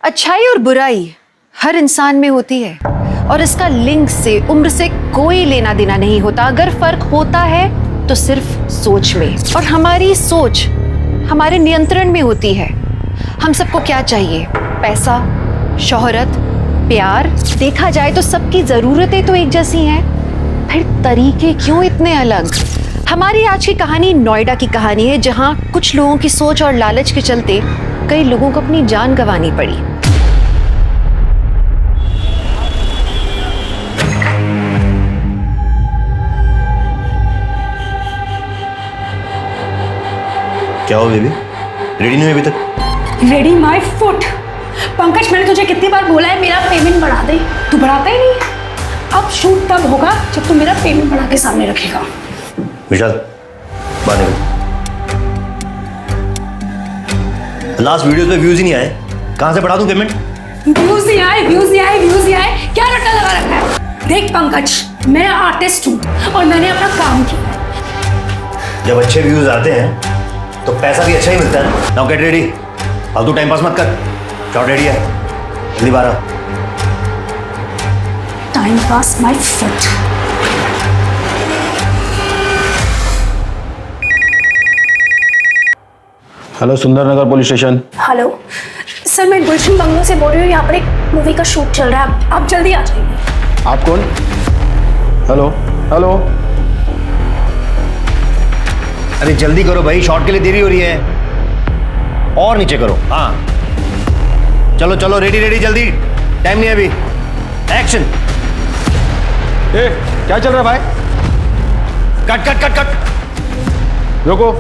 अच्छाई और बुराई हर इंसान में होती है और इसका लिंग से, उम्र से कोई लेना देना नहीं होता। अगर फर्क होता है तो सिर्फ सोच में, और हमारी सोच हमारे नियंत्रण में होती है। हम सबको क्या चाहिए? पैसा, शोहरत, प्यार। देखा जाए तो सबकी जरूरतें तो एक जैसी हैं, फिर तरीके क्यों इतने अलग? हमारी आज की कहानी नोएडा की कहानी है, जहां कुछ लोगों की सोच और लालच के चलते कई लोगों को अपनी जान गंवानी पड़ी। क्या हो बेबी, रेडी नहीं हुई अभी तक? Ready my foot. पंकज, मैंने तुझे कितनी बार बोला है मेरा पेमेंट बढ़ा दे, तू बढ़ाता ही नहीं। अब शूट तब होगा जब तू मेरा पेमेंट बढ़ा के सामने रखेगा। विशाल, बाहर निकल। लास्ट वीडियो पे व्यूज ही नहीं आए, कहां से बढ़ा दूं पेमेंट? व्यूज नहीं आए, व्यूज नहीं आए, व्यूज नहीं आए, क्या रट्टा लगा रखा है? देख पंकज, मैं आर्टिस्ट हूँ और मैंने अपना काम किया। जब अच्छे व्यूज आते हैं तो पैसा भी अच्छा ही मिलता है। नाउ गेट रेडी, फालतू टाइम पास मत कर। शॉट रेडी है, जल्दी बाहर आ। Time pass my foot. Hello, Sundarnagar police station. Hello sir, मैं गुलशन बंगलो से बोल रही हूँ। यहाँ पर एक मूवी का शूट चल रहा है, आप जल्दी आ जाइए। आप कौन? Hello hello. अरे जल्दी करो भाई, शॉट के लिए देरी हो रही है। और नीचे करो। हाँ चलो चलो, रेडी रेडी, जल्दी, टाइम नहीं है अभी। एक्शन। ए, क्या चल रहा है भाई? Cut cut cut cut. रुको,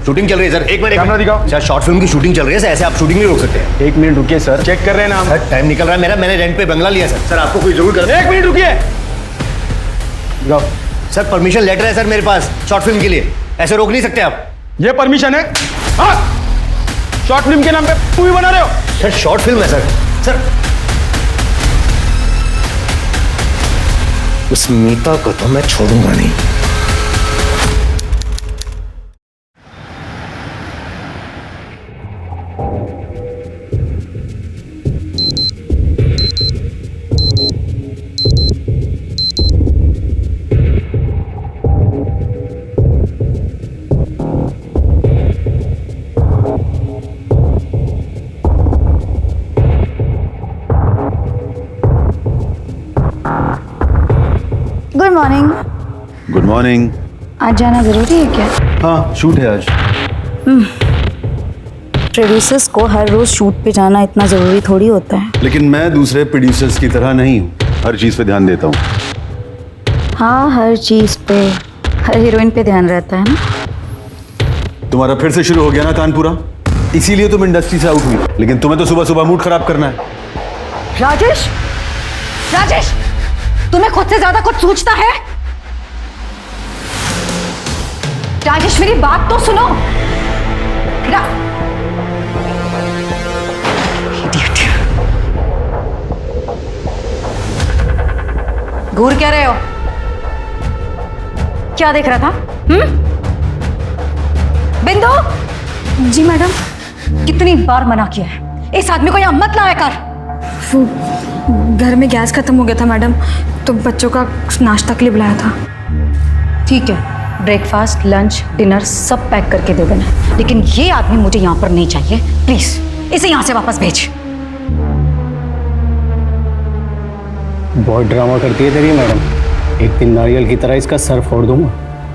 शूटिंग चल रही है सर, एक मिनट। कैमरा दिखाओ। सर शॉर्ट फिल्म की शूटिंग चल रही है, ऐसे आप शूटिंग नहीं रोक सकते हैं। 1 मिनट रुकिए सर, चेक कर रहे हैं ना हम। सर टाइम निकल रहा है मेरा, मैंने रेंट पे बंगला लिया सर। सर आपको कोई जरूर कर। 1 मिनट रुकिए। दिखाओ। सर परमिशन लेटर है सर मेरे पास शॉर्ट फिल्म के लिए, ऐसे रोक नहीं सकते आप। ये परमिशन है? हाँ, शॉर्ट फिल्म के नाम पे मूवी बना रहे हो? सर शॉर्ट फिल्म है सर। सर उस मीता को तो मैं छोड़ूंगा नहीं। Good morning. Good morning. आज जाना जरूरी है क्या? हाँ, शूट है आज। प्रोड्यूसर्स को हर रोज शूट पे जाना इतना जरूरी थोड़ी होता है। लेकिन मैं दूसरे प्रोड्यूसर्स की तरह नहीं हूँ, हर चीज़ पे ध्यान देता हूँ। हाँ, हर चीज पे, हर हीरोइन पे ध्यान रहता है ना। तुम्हारा फिर से शुरू हो गया ना तानपुरा, इसीलिए तुम इंडस्ट्री से आउट हुई। लेकिन तुम्हें तो सुबह सुबह मूड खराब करना है। राजेश, राजेश, तुम्हें खुद से ज्यादा कुछ सोचता है? राजेश मेरी बात तो सुनो। घूर क्या रहे हो? क्या देख रहा था? बिंदु। जी मैडम। कितनी बार मना किया है, इस आदमी को यहां मत लाया कर। घर में गैस खत्म हो गया था मैडम, तो बच्चों का नाश्ता के लिए बुलाया था। ठीक है, ब्रेकफास्ट, लंच, डिनर सब पैक करके दे देना, लेकिन ये आदमी मुझे यहाँ पर नहीं चाहिए। प्लीज इसे यहाँ से वापस भेज। बहुत ड्रामा करती है तेरी मैडम, एक दिन नारियल की तरह इसका सर फोड़ दूंगा।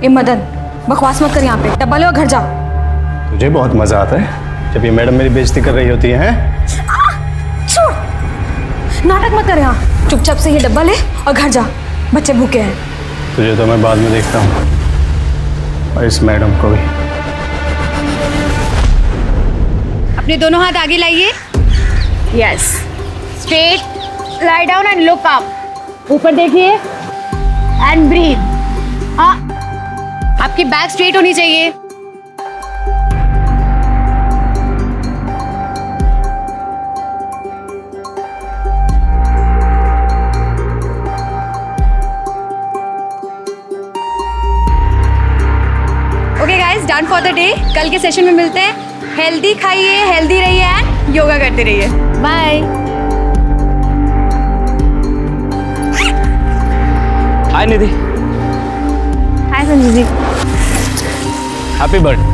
ए मदन, बकवास मत कर, यहाँ पे डब्बा लो और घर जा। तुझे बहुत मजा आता है जब ये मैडम मेरी बेइज्जती कर रही होती है। छोड़, नाटक मत कर यहाँ, चुपचाप से ये डब्बा ले और घर जा, बच्चे भूखे हैं। तुझे तो मैं बाद में देखता हूँ, और इस मैडम को भी। अपने दोनों हाथ आगे लाइए। Yes, straight, lie down and look up. ऊपर देखिए एंड ब्रीथ। हाँ, आपकी बैक स्ट्रेट होनी चाहिए। Okay guys, done for the day. कल के सेशन में मिलते हैं। हेल्दी खाइए, हेल्दी रहिए एंड योगा करते रहिए। Bye. Hi Nidhi. Hi Sanjay ji. Happy birthday.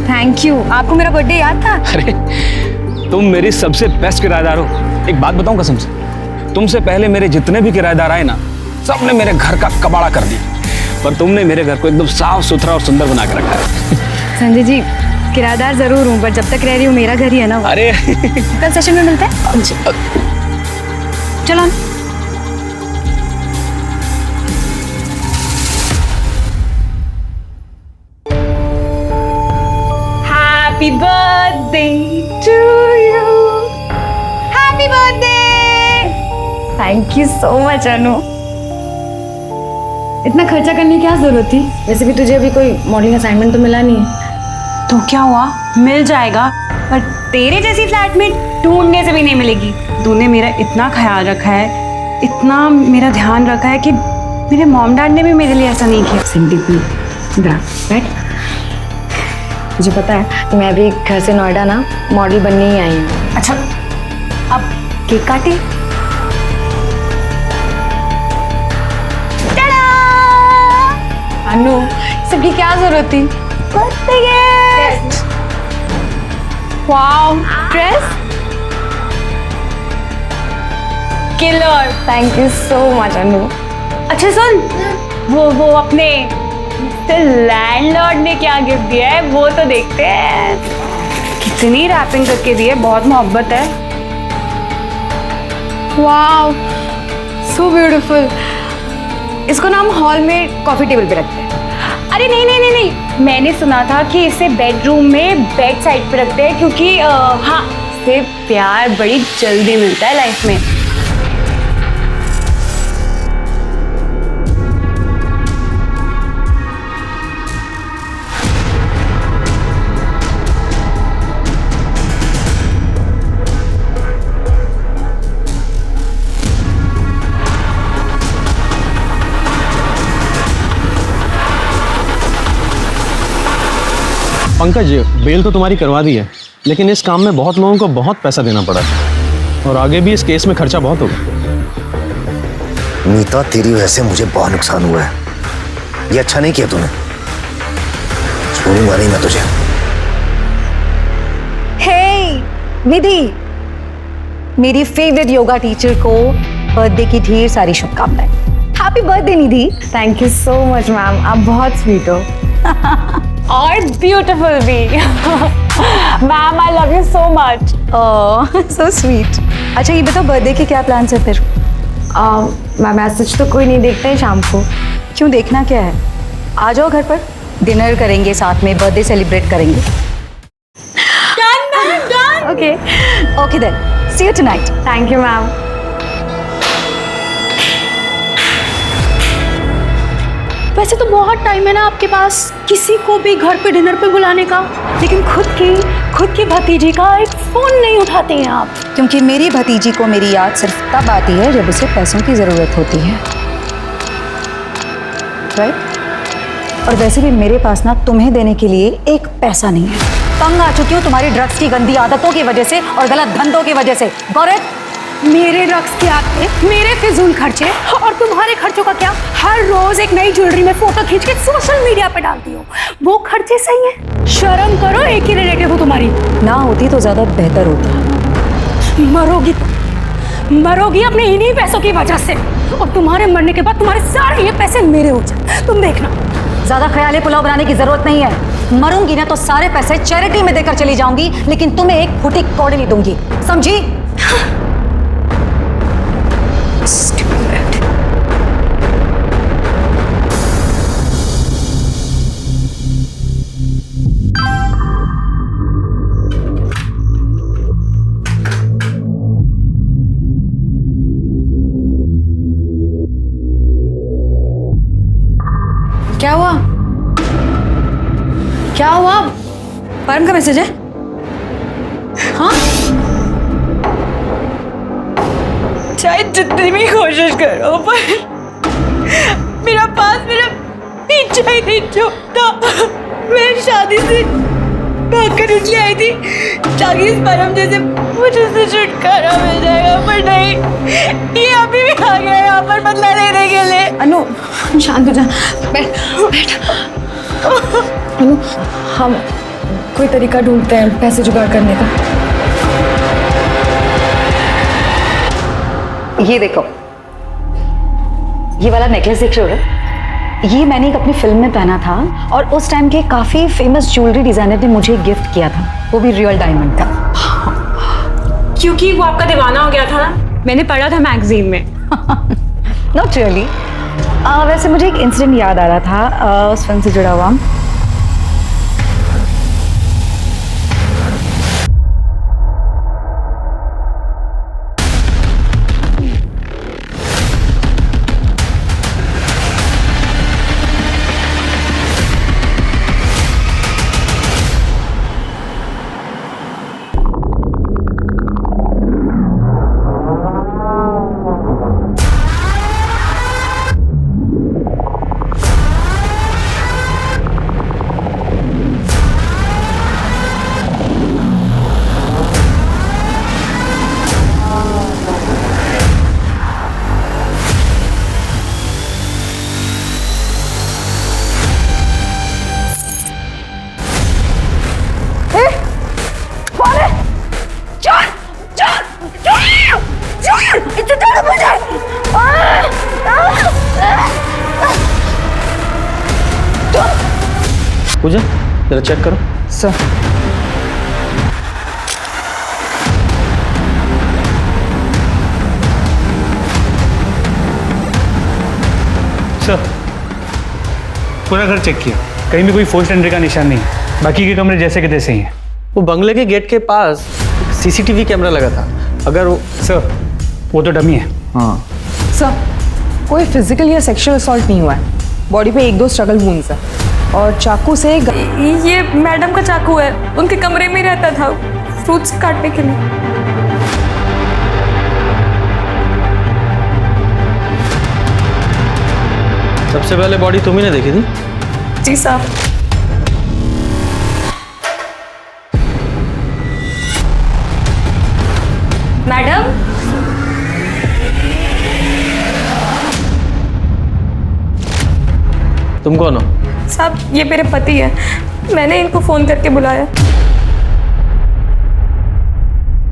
Thank you. आपको मेरा बर्थडे याद था? अरे तुम मेरी सबसे बेस्ट किराएदार हो। एक बात बताऊं कसम से, तुमसे पहले मेरे जितने भी किराएदार आए ना, सबने मेरे घर का कबाड़ा कर दिया, पर तुमने मेरे घर को एकदम साफ सुथरा और सुंदर बना के रखा है। संजय जी, किराएदार जरूर हूँ, पर जब तक रह रही हूँ मेरा घर ही है ना वो। अरे कल सेशन में मिलते हैं। चलो। Happy birthday to you. Happy birthday. Thank you so much Anu. इतना खर्चा करने की क्या जरूरत थी? वैसे भी तुझे अभी कोई मॉडलिंग असाइनमेंट तो मिला नहीं है। तो क्या हुआ, मिल जाएगा, पर तेरे जैसी फ्लैटमेट ढूंढने से भी नहीं मिलेगी। तूने मेरा इतना ख्याल रखा है, इतना मेरा ध्यान रखा है कि मेरे मॉम डैड ने भी मेरे लिए ऐसा नहीं किया। Simple right. मुझे पता है, मैं भी घर से नोएडा ना मॉडल बनने ही आई हूँ। अच्छा, अब केक काटे। अनु, सबकी क्या जरूरत थी? Birthday gift. Wow, dress killer. Thank you so much Anu. अच्छा सुन, वो अपने लैंडलॉर्ड ने क्या गिफ्ट दिया है वो तो देखते हैं। कितनी रैपिंग करके दी है, बहुत मोहब्बत है। Wow, so beautiful. इसको ना हम हॉल में कॉफी टेबल पे रखते हैं। अरे नहीं नहीं नहीं नहीं, मैंने सुना था कि इसे बेडरूम में बेड साइड पे रखते हैं, क्योंकि हाँ, इससे प्यार बड़ी जल्दी मिलता है लाइफ में। पंकज, बेल तो तुम्हारी करवा दी है, लेकिन इस काम में बहुत लोगों को बहुत पैसा देना पड़ा और आगे भी इस केस में खर्चा बहुत होगा। नीता, तेरी वजह से मुझे बहुत नुकसान हुआ है। ये अच्छा नहीं किया तूने। छोड़ूंगा नहीं मैं तुझे। हे निधि, मेरी फेवरेट योगा टीचर को बर्थडे की ढेर सारी शुभकामनाएं। Happy birthday Nidhi. Thank you so much ma'am, आप बहुत स्वीट हो। और ब्यूटीफुल भी। Ma'am, I love you so much. Oh, so sweet. अच्छा ये बताओ, बर्थडे के क्या प्लान्स है फिर? मैम, मैसेज तो कोई नहीं देखता है शाम को। क्यों, देखना क्या है? आ जाओ घर पर, डिनर करेंगे साथ में, बर्थडे सेलिब्रेट करेंगे। Okay okay then, see you tonight. Thank you ma'am. वैसे तो बहुत टाइम है ना आपके पास किसी को भी घर पे डिनर पे बुलाने का, लेकिन खुद की भतीजी का एक फोन नहीं उठाते हैं आप। क्योंकि मेरी भतीजी को मेरी याद सिर्फ तब आती है जब उसे पैसों की जरूरत होती है, राइट? और वैसे भी मेरे पास ना तुम्हें देने के लिए एक पैसा नहीं है। तंग आ चुकी हूँ तुम्हारी ड्रग्स की गंदी आदतों की वजह से और गलत धंधों की वजह से। गौरव, मेरे रक्स की आदतें, मेरे फिजूल खर्चे और तुम्हारे खर्चों का क्या? हर रोज एक नई ज्वेलरी में फोटो खींच के सोशल मीडिया पे डालती हो, वो खर्चे सही है? शर्म करो, एक ही रिलेटिव हो तुम्हारी। ना होती तो ज्यादा बेहतर होता। मरोगी अपने इन्हीं पैसों की वजह से, और तुम्हारे मरने के बाद तुम्हारे सारे ये पैसे मेरे हो जाए, तुम देखना। ज्यादा ख्याली पुलाव बनाने की जरूरत नहीं है। मरूंगी ना तो सारे पैसे चैरिटी में देकर चली जाऊंगी, लेकिन तुम्हें एक फुटी कौड़ी नहीं दूंगी, समझी? क्या हुआ? क्या हुआ? परम का मैसेज है। हाँ, चाहे जितनी भी कोशिश करो, पर मेरा पीछा ही नहीं छूटता। मैं शादी से भागकर इसलिए आई थी ताकि इस परम जैसे मुझे से छुटकारा मिल जाएगा, पर नहीं, ये अभी भी आ गया यहाँ पर बदला लेने के लिए। अनु शांत हो जा, बैठ बैठ। अनु हम कोई तरीका ढूंढते हैं पैसे जुगाड़ करने का। ये देखो, ये वाला नेकलेस देख रहे हो? ये मैंने एक अपनी फिल्म में पहना था और उस टाइम के काफी फेमस ज्वेलरी डिजाइनर ने मुझे गिफ्ट किया था, वो भी रियल डायमंड का। क्योंकि वो आपका दीवाना हो गया था ना, मैंने पढ़ा था मैगजीन में। Not really. वैसे मुझे एक इंसिडेंट याद आ रहा था उस फिल्म से जुड़ा हुआ। पूजा जरा चेक करो। सर सर पूरा घर चेक किया, कहीं भी कोई फोर्स्ड एंट्री का निशान नहीं है, बाकी के कमरे जैसे के तैसे ही हैं। वो बंगले के गेट के पास सीसीटीवी कैमरा लगा था, अगर वो सर वो तो डमी है। हाँ सर कोई फिजिकल या सेक्सुअल असॉल्ट नहीं हुआ है, बॉडी पे 1-2 स्ट्रगल वुंड्स है और चाकू से ये मैडम का चाकू है, उनके कमरे में रहता था फ्रूट्स काटने के लिए। सबसे पहले बॉडी तुम ही ने देखी थी? जी साहब। मैडम तुम कौन हो? साहब ये मेरे पति है, मैंने इनको फोन करके बुलाया।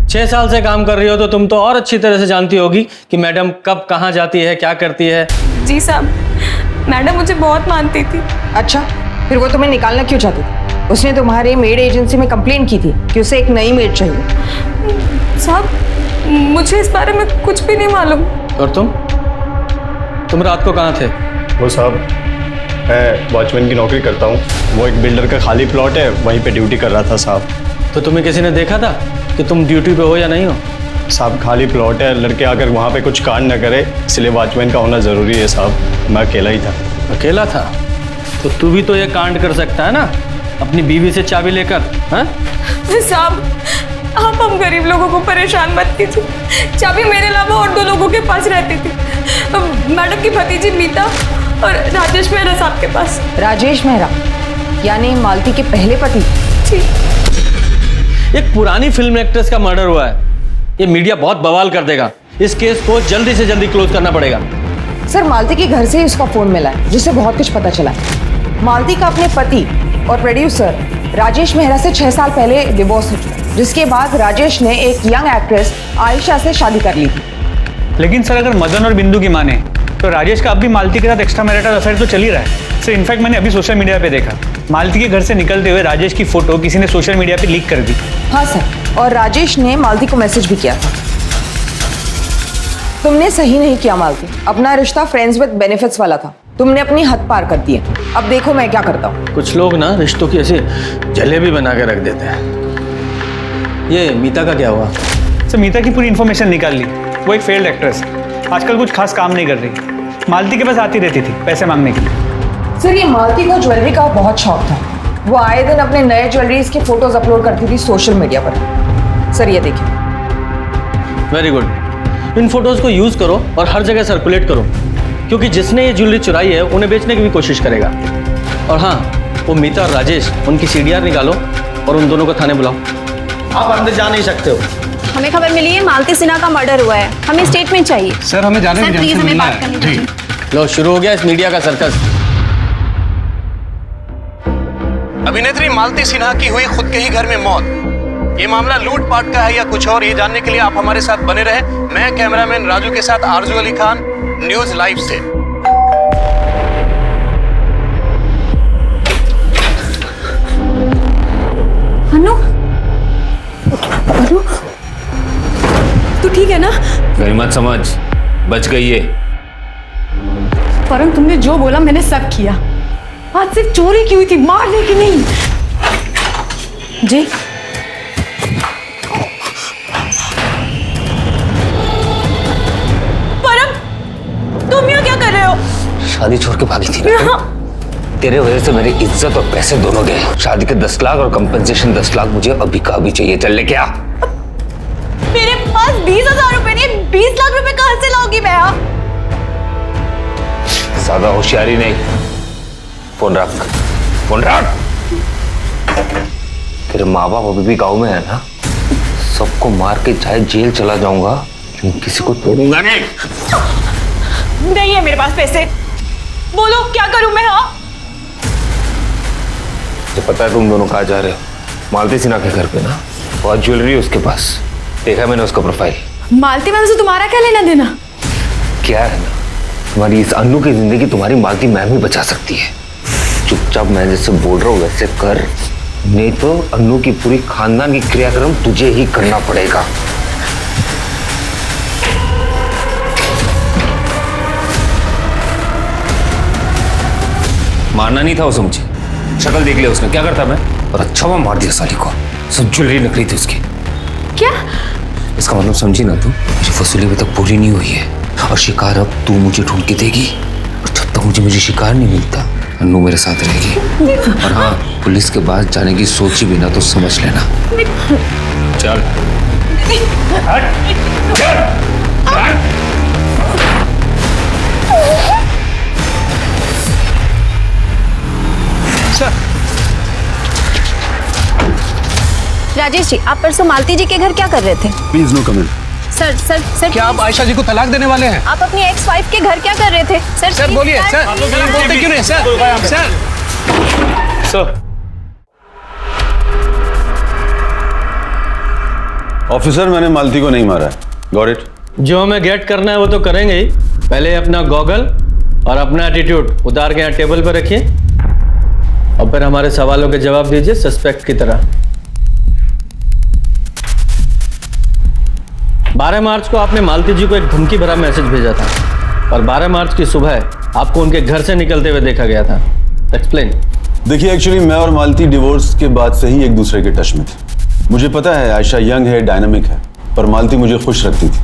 6 साल से काम कर रही हो तो तुम तो और अच्छी तरह से जानती होगी कि मैडम कब कहाँ जाती है, क्या करती है। जी साहब, मैडम मुझे बहुत मानती थी। अच्छा फिर वो तुम्हें निकालना क्यों चाहती थी? उसने तुम्हारे मेड एजेंसी में कंप्लेंट की थी कि उसे एक नई मेड चाहिए। साहब मुझे इस बारे में कुछ भी नहीं मालूम। और तुम रात को कहाँ थे? वो साहब मैं वॉचमैन की नौकरी करता हूँ, वो एक बिल्डर का खाली प्लॉट है वहीं पे ड्यूटी कर रहा था साहब। तो तुम्हें किसी ने देखा था कि तुम ड्यूटी पे हो या नहीं हो? साहब खाली प्लॉट है, लड़के आकर वहाँ पे कुछ कांड न करे, इसलिए वॉचमैन का होना ज़रूरी है साहब। मैं अकेला ही था। अकेला था? तो तू भी तो ये कांड कर सकता है ना, अपनी बीवी से चाबी लेकर। हाँ साहब आप हम गरीब लोगों को परेशान मत कीजिए, चाबी मेरे अलावा और 2 लोगों के पास रहती थी, मैडम की भतीजी मीता और राजेश मेहरा साहब के पास। राजेश मेहरा यानी मालती के पहले पति? जी। एक पुरानी फिल्म एक्ट्रेस का मर्डर हुआ है, ये मीडिया बहुत बवाल कर देगा, इस केस को जल्दी से जल्दी क्लोज करना पड़ेगा। सर मालती के घर से ही उसका फोन मिला है जिससे बहुत कुछ पता चला है। मालती का अपने पति और प्रोड्यूसर राजेश मेहरा से 6 साल पहले डिवोर्स हो चुका, जिसके बाद राजेश ने एक यंग एक्ट्रेस आयशा से शादी कर ली थी। लेकिन सर अगर मदन और बिंदु की माने तो राजेश का अब भी मालती के साथ एक्स्ट्रा मैरिटल अफेयर तो चल ही रहा है। सर इनफैक्ट मैंने अभी सोशल मीडिया पे देखा, मालती के घर से निकलते हुए राजेश की फोटो किसी ने सोशल मीडिया पे लीक कर दी। हाँ सर, और राजेश ने मालती को मैसेज भी किया था। तुमने सही नहीं किया मालती, अपना रिश्ता फ्रेंड्स विद बेनिफिट्स वाला था, तुमने अपनी हद पार कर दी है। अब देखो मैं क्या करता हूँ। कुछ लोग ना रिश्तों की ऐसे जलेबी बना के रख देते हैं। ये मीता का क्या हुआ? सर मीता की पूरी इन्फॉर्मेशन निकाल ली, वो एक फेल्ड एक्ट्रेस है, आजकल कुछ खास काम नहीं कर रही, मालती के पास आती रहती थी पैसे मांगने के लिए। सर ये मालती को ज्वेलरी का बहुत शौक था, वो आए दिन अपने नए ज्वेलरीज के फोटोज अपलोड करती थी सोशल मीडिया पर। सर ये देखिए। वेरी गुड, इन फोटोज को यूज करो और हर जगह सर्कुलेट करो, क्योंकि जिसने ये ज्वेलरी चुराई है उन्हें बेचने की भी कोशिश करेगा। और हाँ, वो मीता और राजेश, उनकी CDR निकालो और उन दोनों को थाने बुलाओ। आप अंदर जा नहीं सकते हो। हमें खबर मिली है मालती सिन्हा का मर्डर हुआ है, हमें स्टेटमेंट चाहिए। सर हमें जाने सर प्लीज हमें बात करनी चाहिए। लो शुरू हो गया इस मीडिया का सर्कस। अभिनेत्री मालती सिन्हा की हुई खुद के ही घर में मौत। ये मामला लूटपाट का है या कुछ और, ये जानने के लिए आप हमारे साथ बने रहे। मैं कैमरामैन राजू के साथ आरजू अली खान, न्यूज लाइव से। अनु, अनु, तू ठीक है ना? गई मत समझ, बच गई है। परम तुमने जो बोला मैंने सब किया। आज सिर्फ चोरी की हुई थी, मारने की नहीं। जी परम, तुम यहाँ क्या कर रहे हो? शादी छोड़ के भागी थी ना? तेरे वजह से मेरी इज्जत और पैसे दोनों गए। शादी के 10 लाख और कंपनसेशन 10 लाख मुझे अभी का अभी चाहिए। चल ले क्या? मेरे पास 20,000 रुपए नहीं, 20 लाख रुपए कहां से लाओगी मैं? ज्यादा होशियारी नहीं। फोन रख, फोन रख। तेरे माँ बाप अभी भी गाँव में है ना? सबको मार के चाहे जेल चला जाऊंगा, लेकिन किसी को तोड़ूंगा नहीं। नहीं है मेरे पास पैसे, बोलो क्या करूं मैं? हाँ तो पता है तुम दोनों कहाँ जा रहे हो? मालती सिन्हा के घर पे ना, बहुत ज्वेलरी है उसके पास। देखा मैंने उसका प्रोफाइल। मालती मैम से तुम्हारा क्या लेना देना? क्या है ना, तुम्हारी इस अन्नू की जिंदगी तुम्हारी मालती मैम ही बचा सकती है। चुपचाप मैं जैसे बोल रहा हूँ वैसे कर, नहीं तो अन्नू की पूरी खानदान की क्रियाक्रम तुझे ही करना पड़ेगा। मारना नहीं था उसे मुझे, शक्ल देख लिया उसने क्या करता मैं, और अच्छा वहां मार दिया साली को। सब ज्वेलरी निकली थी उसकी। क्या? इसका मतलब समझी ना तू? मेरी वसूली अभी तक पूरी नहीं हुई है और शिकार अब तू मुझे ढूंढ के देगी, और जब तक मुझे शिकार नहीं मिलता अन्नू मेरे साथ रहेगी। और हाँ, पुलिस के पास जाने की सोची भी ना तो समझ लेना। चल राजेश जी, आप परसों मालती जी के घर क्या कर रहे थे? Please no comment. Sir sir sir, क्या आप आयशा जी को तलाक देने वाले हैं? आप अपनी एक्स वाइफ के घर क्या कर रहे थे? सर सर बोलिए सर, बोलते क्यों नहीं सर? सर ऑफिसर, मैंने मालती को नहीं मारा है। Got it? जो हमें गेट करना है वो तो करेंगे ही। पहले अपना गॉगल और अपना एटीट्यूड उतार के यहाँ टेबल पर रखिए और फिर हमारे सवालों के जवाब दीजिए सस्पेक्ट की तरह। 12 मार्च को आपने मालती जी को एक धमकी भरा मैसेज भेजा था और 12 मार्च की सुबह आपको उनके घर से निकलते हुए देखा गया था। एक्सप्लेन। देखिए, एक्चुअली मैं और मालती डिवोर्स के बाद से ही एक दूसरे के टच में थे। मुझे पता है आयशा यंग है, डायनामिक है, पर मालती मुझे खुश रखती थी,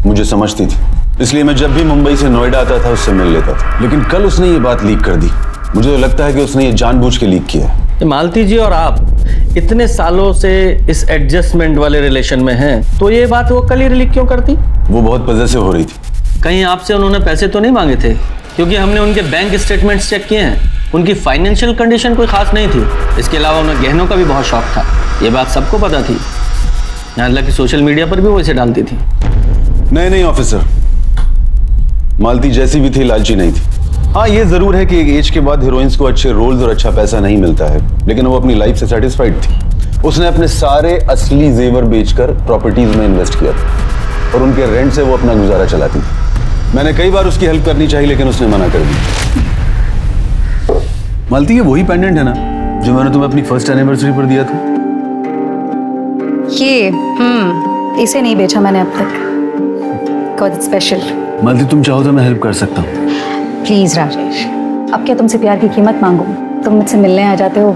मुझे समझती थी, इसलिए मैं जब भी मुंबई से नोएडा आता था उससे मिल लेता था। लेकिन कल उसने ये बात लीक कर दी। मुझे तो लगता है कि उसने ये जानबूझ के लीक किया है। मालती जी और आप इतने सालों से इस एडजस्टमेंट वाले रिलेशन में हैं, तो ये बात वो कल ही लीक क्यों करती? वो बहुत पॉजेसिव हो रही थी। कहीं आपसे उन्होंने पैसे तो नहीं मांगे थे? क्योंकि हमने उनके बैंक स्टेटमेंट्स चेक किए हैं, उनकी फाइनेंशियल कंडीशन कोई खास नहीं थी। इसके अलावा उन्हें गहनों का भी बहुत शौक था, ये बात सबको पता थी। यहाँ तक कि सोशल मीडिया पर भी वो इसे डालती थी। नहीं ऑफिसर, मालती जैसी भी थी लालची नहीं थी। हाँ, ये जरूर है कि एक एज के बाद हीरोइंस को अच्छे रोल्स और अच्छा पैसा नहीं मिलता है, लेकिन वो अपनी लाइफ से सेटिस्फाइड थी। उसने अपने सारे असली जेवर बेचकर प्रॉपर्टीज में इन्वेस्ट किया था और उनके रेंट से वो अपना गुजारा चलाती थी। मैंने कई बार उसकी हेल्प करनी चाहिए, लेकिन उसने मना कर दी। मालती, ये वही पेंडेंट है ना जो मैंने तुम्हें अपनी फर्स्ट एनिवर्सरी पर दिया था? ये इसे नहीं बेचा मैंने अब तक। Got it special. मालती, तुम चाहो तो मैं हेल्प कर सकता हूँ। प्लीज राजेश, अब क्या तुमसे प्यार की कीमत मांगू? तुम मुझसे मिलने आ जाते हो,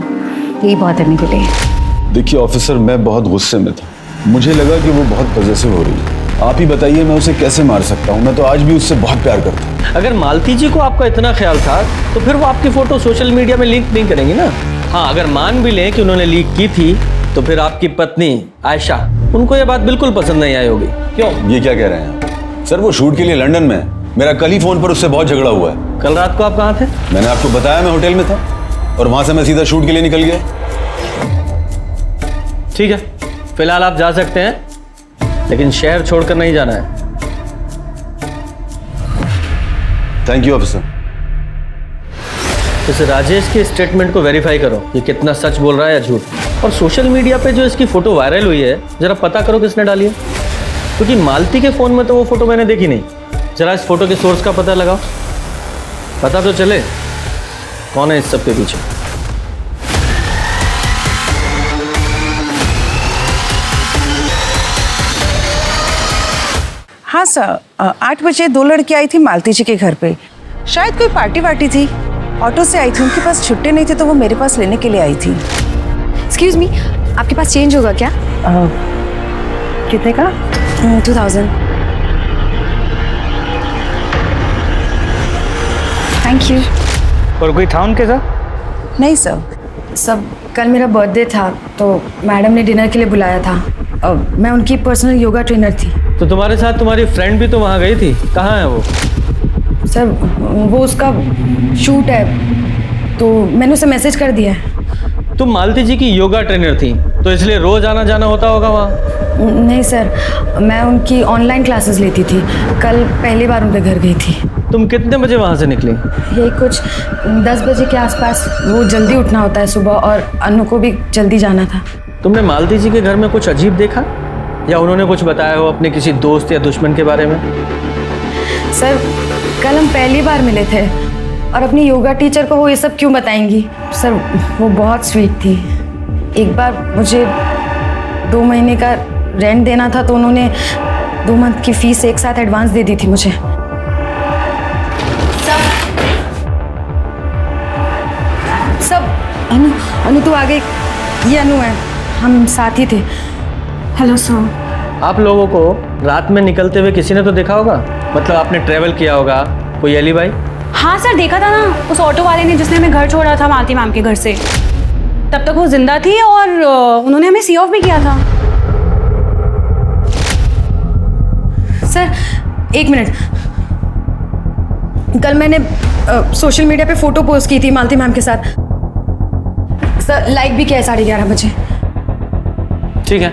यही बहुत है मेरे लिए। देखिए ऑफिसर, मैं बहुत गुस्से में था। मुझे लगा कि वो बहुत पॉजेसिव हो रही है। आप ही बताइए मैं उसे कैसे मार सकता हूँ? मैं तो आज भी उससे बहुत प्यार करता हूँ। अगर मालती जी को आपका इतना ख्याल था तो फिर वो आपकी फोटो सोशल मीडिया में लीक नहीं करेंगी ना। हाँ, अगर मान भी लें कि उन्होंने लीक की थी तो फिर आपकी पत्नी आयशा, उनको ये बात बिल्कुल पसंद नहीं आई होगी। क्यों? ये क्या कह रहे हैं सर? वो शूट के लिए लंदन में है। मेरा कल ही फोन पर उससे बहुत झगड़ा हुआ है। कल रात को आप कहाँ थे? मैंने आपको बताया, मैं होटल में था और वहां से मैं सीधा शूट के लिए निकल गया। ठीक है, फिलहाल आप जा सकते हैं, लेकिन शहर छोड़कर नहीं जाना है। Thank you officer. इस राजेश के स्टेटमेंट को वेरीफाई करो, ये कितना सच बोल रहा है या झूठ। और सोशल मीडिया पे जो इसकी फोटो वायरल हुई है, जरा पता करो किसने डाली है, क्योंकि मालती के फोन में तो वो फोटो मैंने देखी नहीं। जरा इस फोटो के सोर्स का पता लगाओ, पता तो चले कौन है इस सब के पीछे। हाँ सर, 8 बजे 2 लड़की आई थी मालती जी के घर पे। शायद कोई पार्टी वार्टी थी, ऑटो से आई थी, उनके पास छुट्टे नहीं थे तो वो मेरे पास लेने के लिए आई थी। एक्सक्यूज मी, आपके पास चेंज होगा क्या? कितने का? 2000। Thank you. और कोई था उनके साथ? नहीं सर। सब कल मेरा बर्थडे था तो मैडम ने डिनर के लिए बुलाया था। मैं उनकी पर्सनल योगा ट्रेनर थी। तो तुम्हारे साथ तुम्हारी फ्रेंड भी तो वहाँ गई थी, कहाँ है वो? सर वो उसका शूट है तो मैंने उसे मैसेज कर दिया है। तुम मालती जी की योगा ट्रेनर थी तो इसलिए रोज आना जाना होता होगा वहाँ? नहीं सर, मैं उनकी ऑनलाइन क्लासेस लेती थी। कल पहली बार उनके घर गई थी। तुम कितने बजे वहाँ से निकली? यही कुछ 10 बजे के आसपास। वो जल्दी उठना होता है सुबह और अनु को भी जल्दी जाना था। तुमने मालती जी के घर में कुछ अजीब देखा या उन्होंने कुछ बताया हो अपने किसी दोस्त या दुश्मन के बारे में? सर कल हम पहली बार मिले थे और अपनी योगा टीचर को वो ये सब क्यों बताएंगी? सर वो बहुत स्वीट थी। एक बार मुझे 2 महीने का रेंट देना था तो उन्होंने 2 मंथ की फीस एक साथ एडवांस दे दी थी मुझे। सब अनु तू आगे, ये अनु है, हम साथ ही थे। Hello sir. आप लोगों को रात में निकलते हुए किसी ने तो देखा होगा, मतलब आपने ट्रेवल किया होगा, कोई एलिबाई? हाँ सर, देखा था ना उस ऑटो वाले ने जिसने हमें घर छोड़ा था मालती मैम के घर से। तब तक वो जिंदा थी और उन्होंने हमें सी ऑफ भी किया था। सर 1 मिनट, कल मैंने सोशल मीडिया पे फोटो पोस्ट की थी मालती मैम के साथ। सर लाइक भी किया है 11:30 बजे। ठीक है,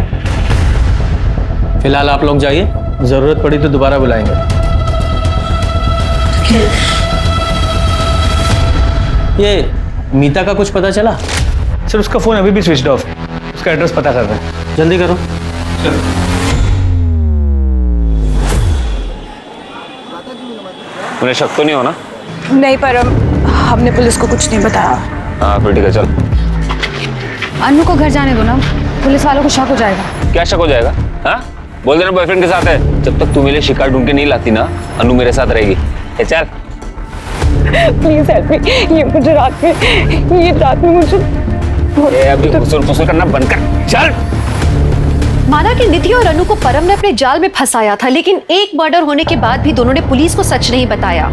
फिलहाल आप लोग जाइए, जरूरत पड़ी तो दोबारा बुलाएंगे। ये मीता का कुछ पता चला? सर उसका फ़ोन अभी भी स्विच ऑफ, उसका एड्रेस पता कर रहे हैं। जल्दी करो। उन्हें शक तो नहीं होना? नहीं, पर हमने पुलिस को कुछ नहीं बताया। हाँ फिर ठीक है, चल। अनु को घर जाने दो ना, पुलिस वालों को शक हो जाएगा। क्या शक हो जाएगा? हाँ बोल देना बॉयफ्रेंड के साथ है। जब तक तू मेरे शिकार ढूंढ के नहीं लाती ना, अनु मेरे साथ रहेगी। चल प्लीज हेल्प मी, ये मुझे रात में मुझे अभी घुसूर करना बंद कर, चल। माना कि निधि और अनु को परम ने अपने जाल में फंसाया था, लेकिन एक मर्डर होने के बाद भी दोनों ने पुलिस को सच नहीं बताया।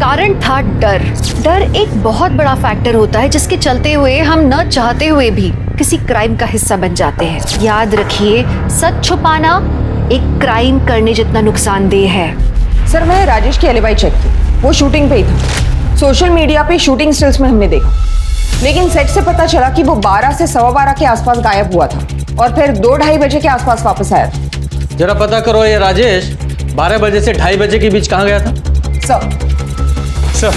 कारण था डर। डर एक बहुत बड़ा फैक्टर होता है जिसके चलते हुए हम न चाहते हुए भी किसी क्राइम का हिस्सा बन जाते हैं। याद रखिए, सच छुपाना एक क्राइम करने जितना नुकसानदेह है। सर मैंने राजेश की एलिबाई चेक की, वो शूटिंग पे ही था। सोशल मीडिया पे शूटिंग स्टिल्स में हमने देखा, लेकिन सेट से पता चला कि वो 12 से 12:15 के आसपास गायब हुआ था और फिर 2-2:30 बजे के आसपास वापस आया था। जरा पता करो ये राजेश 12 बजे से 2:30 बजे के बीच कहाँ गया था? सर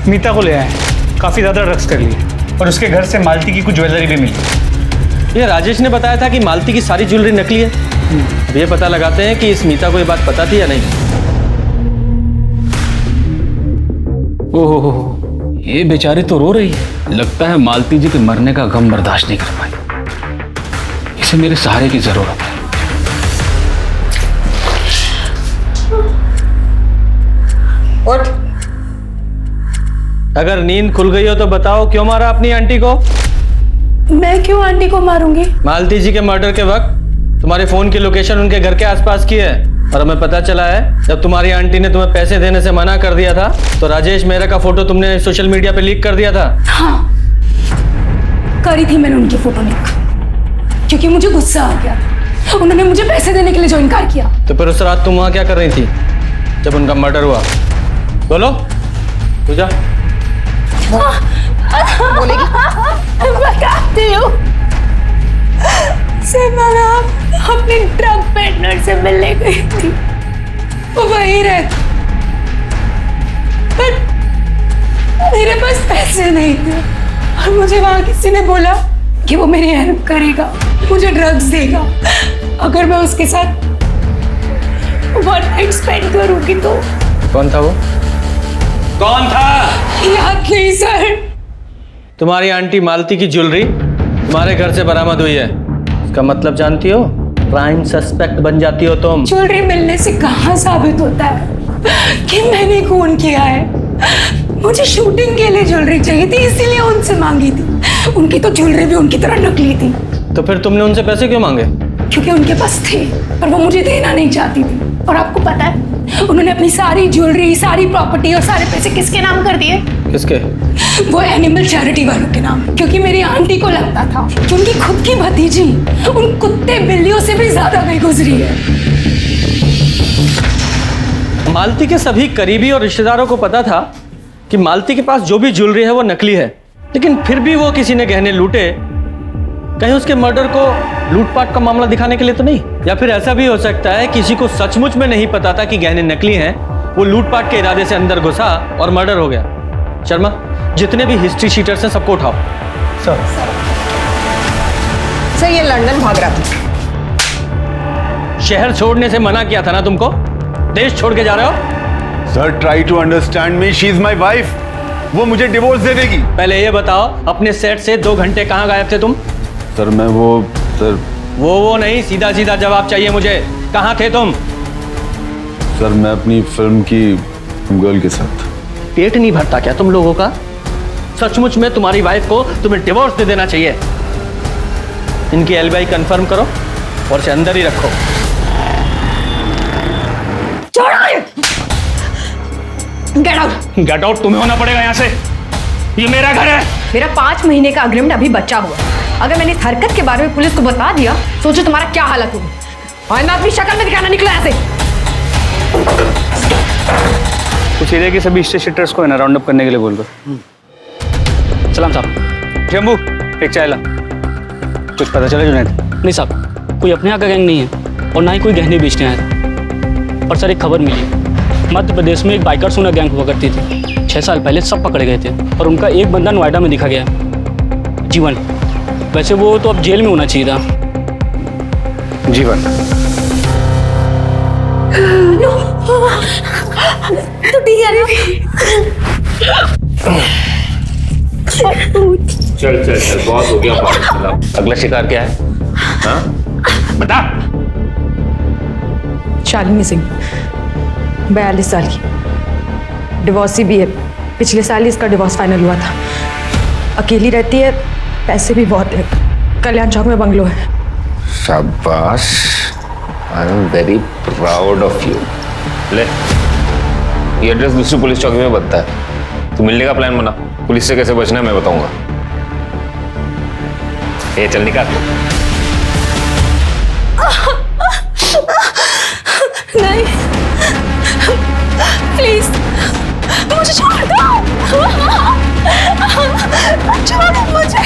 मीता को ले आए, काफ़ी ज़्यादा ड्रग्स कर लिए और उसके घर से मालती की कुछ ज्वेलरी भी मिली। ये राजेश ने बताया था कि मालती की सारी ज्वेलरी नकली है। अब ये पता लगाते हैं कि इस मीता को ये बात पता थी या नहीं। ओहो, ये बेचारी तो रो रही है। लगता है मालती जी के मरने का गम बर्दाश्त नहीं कर पाई। इसे मेरे सहारे की जरूरत है। उठ। अगर नींद खुल गई हो तो बताओ, क्यों मारा अपनी आंटी को? मैं क्यों आंटी को मारूंगी? मालती जी के मर्डर के वक्त तुम्हारे फोन की लोकेशन उनके घर के आसपास की है और हमें पता चला है जब तुम्हारी आंटी ने तुम्हें पैसे देने से मना कर दिया था तो राजेश मेहरा का फोटो तुमने सोशल मीडिया पे लीक कर दिया था। हाँ, करी थी मैंने उनकी फोटो लीक, क्योंकि मुझे गुस्सा आ गया था। उन्होंने मुझे पैसे देने के लिए जो इनकार किया। तो फिर उस रात तुम वहां क्या कर रही थी जब उनका मर्डर हुआ? बोलो, तू जा। बोलेगी? बताती हूँ। पार्टनर से मिलने गई थी, वो वहीं रहती, पर मेरे पास पैसे नहीं थे और मुझे वहां किसी ने बोला कि वो मेरी हेल्प करेगा, मुझे ड्रग्स देगा अगर मैं उसके साथ वन नाइट स्पेंड करूंगी तो। कौन था वो? कौन था? याद नहीं सर। तुम्हारी आंटी मालती की ज्वेलरी तुम्हारे घर से बरामद हुई है। इसका मतलब जानती हो? प्राइम सस्पेक्ट बन जाती हो तुम। ज्वेलरी मिलने से कहाँ साबित होता है कि मैंने खून किया है। मुझे शूटिंग के लिए ज्वेलरी चाहिए थी, इसीलिए उनसे मांगी थी। उनकी तो ज्वेलरी भी उनकी तरह नकली थी। तो फिर तुमने उनसे पैसे क्यों मांगे? क्योंकि उनके पास थे पर वो मुझे देना नहीं चाहती थी। और आपको पता है उन्होंने अपनी सारी ज्वेलरी, सारी प्रॉपर्टी और सारे पैसे किसके नाम कर दिए? किसके? वो एनिमल चैरिटी वालों के नाम। क्योंकि मेरी आंटी को लगता था कि उनकी खुद की भतीजी उन कुत्ते बिल्लियों से भी ज्यादा बेगुजरी है। मालती के सभी करीबी और रिश्तेदारों को पता था कि मालती के पास जो भी ज्वेलरी है वो नकली है, लेकिन फिर भी वो किसी ने गहने लूटे। कहीं उसके मर्डर को लूटपाट का मामला दिखाने के लिए तो नहीं? या फिर ऐसा भी हो सकता है किसी को सचमुच में नहीं पता था कि गहने नकली हैं, वो लूटपाट के इरादे से अंदर घुसा और मर्डर हो गया। शर्मा, जितने भी हिस्ट्री शीटर्स हैं सबको उठाओ। सर ये लंदन भाग रहा था। शहर छोड़ने से मना किया था ना तुमको? देश छोड़ के जा रहे हो? Sir try to understand me, she is my wife. वो मुझे डिवोर्स दे देगी। पहले ये बताओ, अपने सेट से 2 घंटे कहाँ गायब थे तुम? सर वो नहीं, सीधा सीधा जवाब चाहिए मुझे। कहाँ थे तुम? सर मैं अपनी फिल्म की गर्ल के साथ। पेट नहीं भरता क्या तुम लोगों का? सचमुच में तुम्हारी वाइफ को तुम्हें डिवोर्स दे देना चाहिए। इनकी एलिबाई कंफर्म करो और इसे अंदर ही रखो। गेट आउट तुम्हें होना पड़ेगा यहाँ से। ये मेरा घर है। मेरा 5 महीने का अग्रिमेंट अभी बचा हुआ है। अगर मैंने इस हरकत के बारे में पुलिस को बता दिया, सोचो तुम्हारा क्या हालत होगी। और मैं अपनी शक्ल में दिखाना निकला ऐसे। कुछ एरिया के सभी स्टेशनर्स को है ना राउंड अप करने के लिए बोल दो। सलाम साहब। जम्बू एक चाय ला। कुछ पता चला जुनैद? नहीं साहब, कोई अपने यहाँ का गैंग नहीं है और ना ही कोई गहने बेचने आया था। और सर एक खबर मिली, मध्य प्रदेश में एक बाइकर्स ओनर गैंग हुआ करती थी। 6 साल पहले सब पकड़े गए थे और उनका एक बंदा नोएडा में दिखा गया, जीवन। वैसे वो तो अब जेल में होना चाहिए था। जीवन तो ठीक है। चल चल चल, बहुत हो गया। अगला शिकार क्या है? हाँ बता। शालिनी सिंह, 42 साल की, डिवोर्सी भी है। पिछले साल ही इसका डिवोर्स फाइनल हुआ था। अकेली रहती है, पैसे भी बहुत है। कल्याण चौक में बंगलो है। शाबाश, I am very proud of you. ले, ये एड्रेस दूसरी पुलिस चौकी में बनता है। तू मिलने का प्लान बना। पुलिस से कैसे बचना है मैं बताऊंगा। ये चल निकाल। नहीं प्लीज मुझे छोड़ दो। छोड़ो मुझे।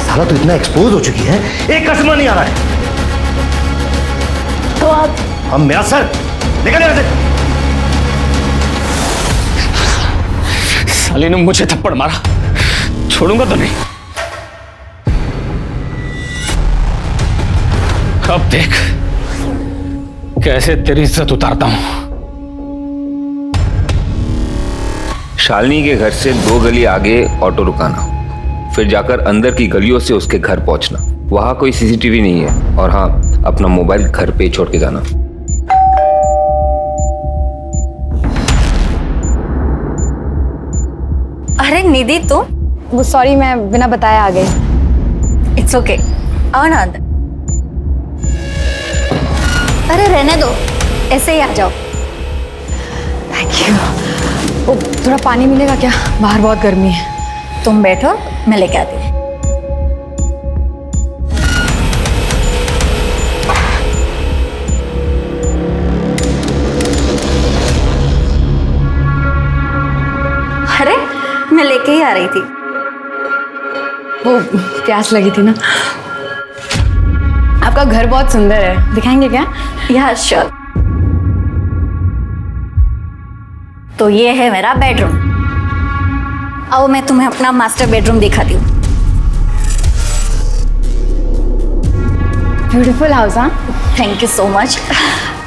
साला तो इतना एक्सपोज हो चुकी है, एक कस्टमर नहीं आ रहा है। तो आप हम मेरा सर निकल यहाँ से। साली ने मुझे थप्पड़ मारा, छोड़ूंगा तो नहीं। अब देख कैसे तेरी इज्जत उतारता हूं। शालिनी के घर से 2 गली आगे ऑटो रुकाना, फिर जाकर अंदर की गलियों से उसके घर पहुंचना। वहां कोई सीसीटीवी नहीं है। और हाँ, अपना मोबाइल घर पे ही छोड़ के जाना। अरे निधि तुम? वो सॉरी, मैं बिना बताया आ गई। इट्स ओके, आओ ना अंदर। अरे रहने दो, ऐसे ही आ जाओ। Thank you. थोड़ा पानी मिलेगा क्या? बाहर बहुत गर्मी है। तुम बैठो, मैं लेके आती हूँ। अरे मैं लेके ही आ रही थी। वो प्यास लगी थी ना। आपका घर बहुत सुंदर है, दिखाएंगे क्या? या श्योर। तो ये है मेरा बेडरूम। आओ मैं तुम्हें अपना मास्टर बेडरूम दिखाती हूँ। Beautiful house. हाँ, थैंक यू सो मच।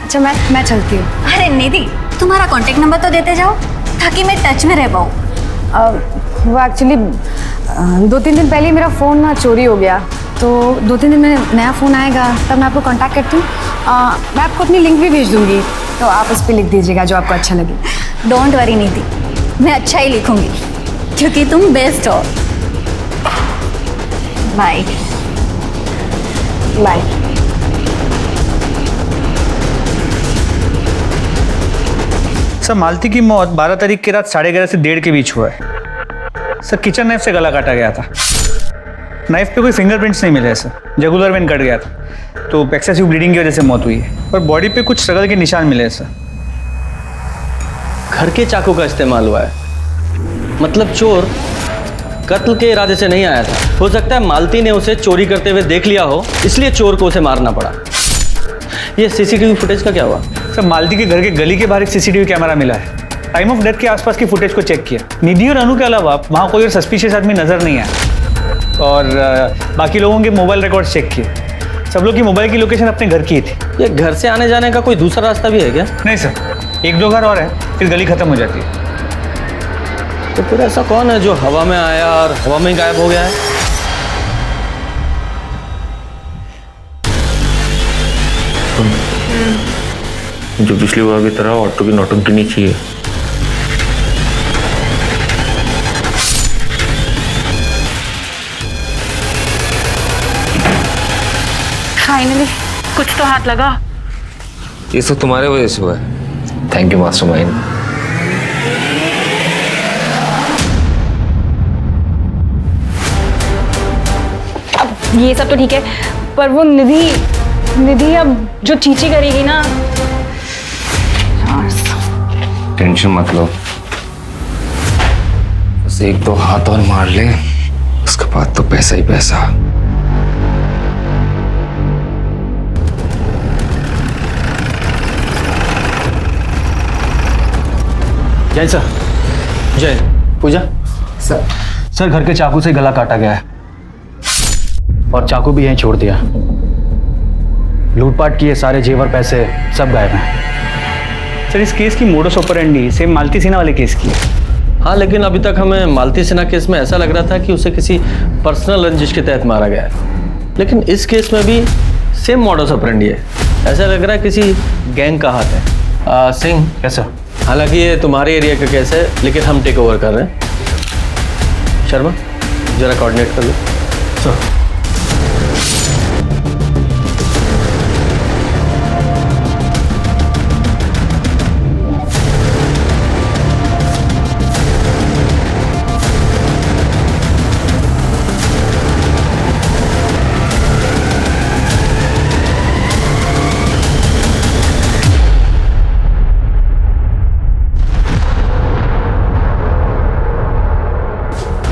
अच्छा मैं चलती हूँ। अरे निधि, तुम्हारा कांटेक्ट नंबर तो देते जाओ ताकि मैं टच में रह पाऊँ। वो एक्चुअली 2-3 दिन पहले मेरा फ़ोन ना चोरी हो गया, तो 2-3 दिन में नया फ़ोन आएगा तब मैं आपको कांटेक्ट करती हूँ। मैं आपको अपनी लिंक भी भेज दूँगी, तो आप उस पर लिख दीजिएगा जो आपको अच्छा लगे। डोंट वरी निधि, मैं अच्छा ही लिखूंगी क्योंकि तुम बेस्ट हो। Bye bye. सर, मालती की मौत 12 तारीख की रात 11:30 से 1:30 के बीच हुआ है। सर, किचन नाइफ से गला काटा गया था। नाइफ पे कोई फिंगरप्रिंट्स नहीं मिले सर, जुगुलर वेन कट गया था, तो एक्सेसिव ब्लीडिंग की वजह से मौत हुई है। और बॉडी पे कुछ स्ट्रगल के निशान मिले सर। घर के चाकू का इस्तेमाल हुआ है, मतलब चोर कत्ल के इरादे से नहीं आया था। हो सकता है मालती ने उसे चोरी करते हुए देख लिया हो, इसलिए चोर को उसे मारना पड़ा। ये सीसीटीवी फुटेज का क्या हुआ? सर, मालती के घर के गली के बाहर एक सीसीटीवी कैमरा मिला है। टाइम ऑफ डेथ के आसपास की फुटेज को चेक किया। निधि और अनु के अलावा वहाँ कोई और सस्पिशियस आदमी नजर नहीं आया। और बाकी लोगों के मोबाइल रिकॉर्ड्स चेक किए। सब लोग की मोबाइल की लोकेशन अपने घर की थी। ये घर से आने जाने का कोई दूसरा रास्ता भी है क्या? नहीं सर, 1-2 घर और है, फिर गली खत्म हो जाती है। तो फिर ऐसा कौन है जो हवा में आया और हवा में गायब हो गया है? जो पिछली बार की तरह ऑटो की नौटंकी नहीं चाहिए। फाइनली कुछ तो हाथ लगा। ये सब तुम्हारे वजह से हुआ है। Thank you mastermind. अब ये सब तो ठीक है, पर वो निधि अब जो चीची करेगी ना। टेंशन मत लो, बस 1-2 हाथ और मार ले, उसके बाद तो पैसा ही पैसा। जय सर। जय। पूजा सर, घर के चाकू से गला काटा गया है और चाकू भी यहीं छोड़ दिया। लूटपाट किए, सारे जेवर पैसे सब गायब हैं। सर, इस केस की मोडस ऑपरेंडी सेम मालती सिन्हा वाले केस की है। हाँ, लेकिन अभी तक हमें मालती सिन्हा केस में ऐसा लग रहा था कि उसे किसी पर्सनल रंजिश के तहत मारा गया है, लेकिन इस केस में भी सेम मॉडस ऑपरेंडी है। ऐसा लग रहा है किसी गैंग का हाथ है। सिंह। Yes sir. हालांकि ये तुम्हारे एरिया का केस है, लेकिन हम टेक ओवर कर रहे हैं। शर्मा, जरा कोऑर्डिनेट कर लो। सर।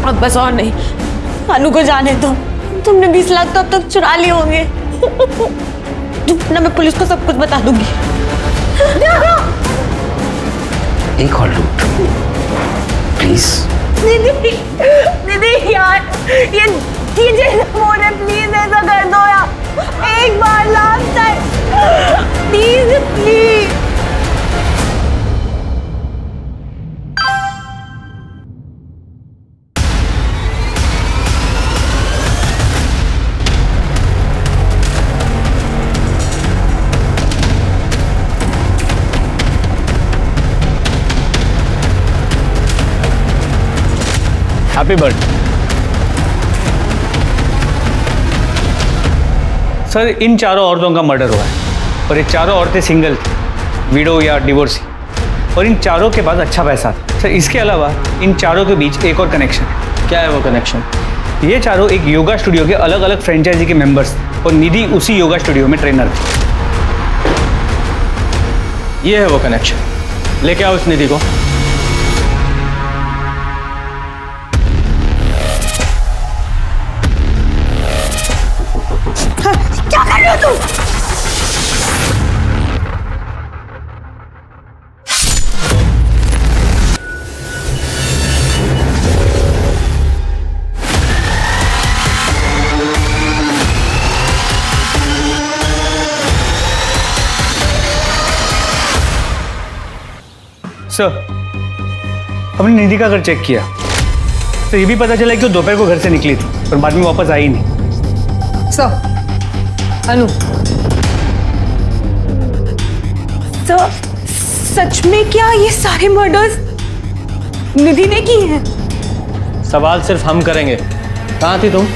अब बस और नहीं, अनु को जाने दो। तुमने 20 लाख तो अब तक चुरा लिए होंगे ना। मैं पुलिस को सब कुछ बता दूंगी। एक और लूट प्लीज। दीदी यार, ये जैसा मोड़ है, प्लीज ऐसा कर दो यार, एक बार last time, please. Happy birthday. Sir, इन चारों औरतों का मर्डर हुआ है और ये चारों औरतें सिंगल थी, विडो या डिवोर्सी, और इन चारों के पास अच्छा पैसा था। सर, इसके अलावा इन चारों के बीच एक और कनेक्शन है। क्या है वो कनेक्शन? ये चारों एक योगा स्टूडियो के अलग अलग फ्रेंचाइजी के मेंबर्स थे और निधि उसी योगा स्टूडियो में ट्रेनर थी। ये है वो कनेक्शन। लेके आओ इस निधि को। सर, हमने निधि का घर चेक किया तो ये भी पता चला कि वो दोपहर को घर से निकली थी पर बाद में वापस आई नहीं। सर, अनु, सर सच में क्या ये सारे मर्डर्स निधि ने की हैं? सवाल सिर्फ हम करेंगे। कहाँ थी तुम